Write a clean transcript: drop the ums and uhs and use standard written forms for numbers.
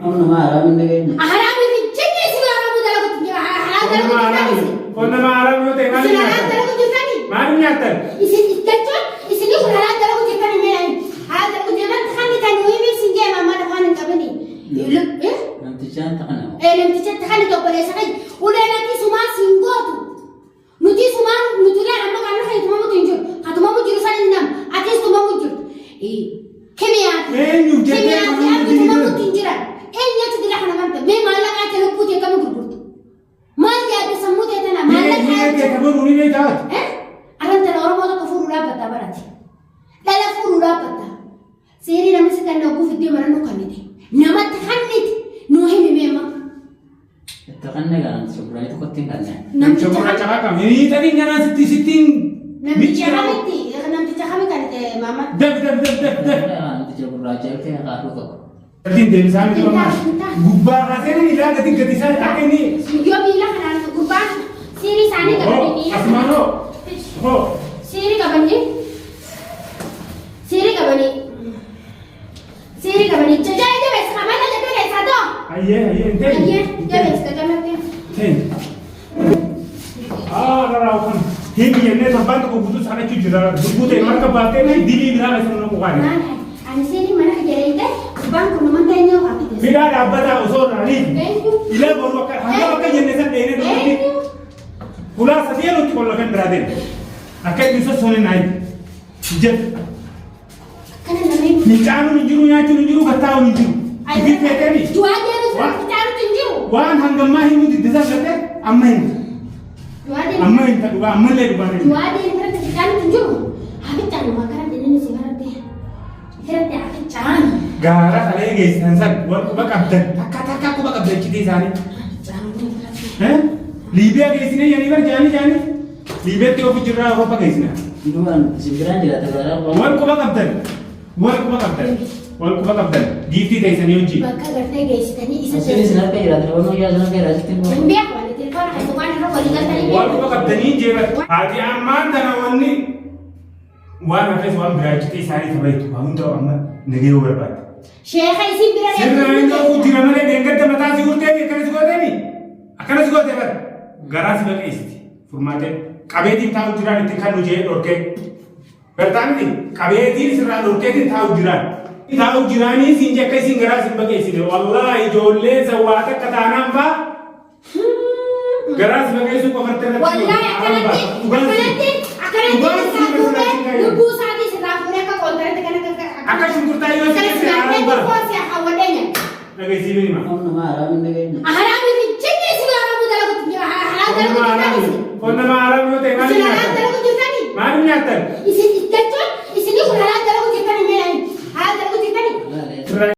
أنا ما أعرف من دقيقة. أحرام في جنة سوى أنا بدل أقول حلال قلنا ما أعرف يوتي ما إذا حلال دلوا جتاني ما نياتن إذا إتكتون إذا يقول حلال دلوا جتاني مين حلال دلوا جتاني تخلي تانوي من سنجة ما نفعل كبني يقول إيه أنت شان تقنع. إيه لم تجد تخلي تقبل سقي ولا نتي سما سينغوتو نتي سما نتولى أما كانوا خير تمام تنجو خاتم ما بجرو سالنا أتيس تمام بجرو إيه كميات كميات أبي تمام تنجرا إيه نيات تدري إحنا ما نتبع ما لك أكلوا بوتي كم غربت ما جاء تسمو تيتنا ما لك إيه كبر وني نجات إيه أنا ترى أورا ما تكفر ولا بتا براتي لا لا فور ولا بتا سيري لما سكنا نقول في الدنيا ما نكمل نما تخنت نوهم بيما تقنع كان سبراي تقطين كان. نم coba cakap ini tadi nggak sitting نمتي خامتي نمتي خامتي كانت ماما dep أنت جاب الرجال كي أخاف له. tadi dari sana itu mah gubah kasih ini lah ketika saya tak ini yo bilang kan anak kurban siri sana kapan ini asmano oh siri kapan ini siri kapan ini caca aja bes kamar aja tuh bes satu ayah ente ayah ya bes caca mati ten rau kan ini yang ini tempat aku butuh sana cuci darah butuh yang mereka batin ini dili bilang sama orang bukan mana anak siri mana kejadian itu kurban kuno mana ini apa itu tidak ada apa dah usor nari ila baru akan hanya akan jenisnya ini nanti pulang saja lu kalau kan berada akan bisa soalnya naik jet kan namanya Nicanu ninjuru gatau ninjuru. Ini pete ni. jual dia lu cari tunjuk Wan hanggang mahi mu di desa gate amain. jual dia Amain tak dua amal le dua ni. jual dia kan cari tunjuk habis cari makanan dia ni sekarang dia sekarang dia habis cari Gara kali guys hansan wan ku bakab dan kata ku bakab dan citi sani. Libya guys ni yang ibar jani. Libya tu aku cerita apa guys ni. Duluan sembilan tidak terlarang. Wan ku bakab dan. Gifti dai sani unji. Baka garte guys tadi isa Asli sinar pe irat orang ya sinar pe irat itu. Biar wala telepon aku kan ro wali kan tadi Wan ku bakab dan ni jebat. Hati aman dan wani. Wan afes wan beraj citi sani sabai tu. Untuk amma negeri berbat. Syekh isi biar Sirna itu aku tidak mana dengar teman tadi urte ni akan suka deh ber. Garas bagi isti. Formate kabedi tahu jiran itu kan uje orke. Bertani kabedi sirna orke itu tahu jiran. Tahu jiran ini sinjak kasi garas bagi isti. Wallahi jolle zawata kata namba. Garas bagi isti kau kerja nanti. wallahi akan lubu saat sirna mereka kontrak dengan Akan syukur tayo kan sebenarnya itu pos ya kawannya Lagi sini ni mah. أنا ما أعرف من دقيقة. haram ini jenis sih orang muda lagu halal dalam Kau nama Arab itu tengah ni. halal dalam Mana ni atas? isi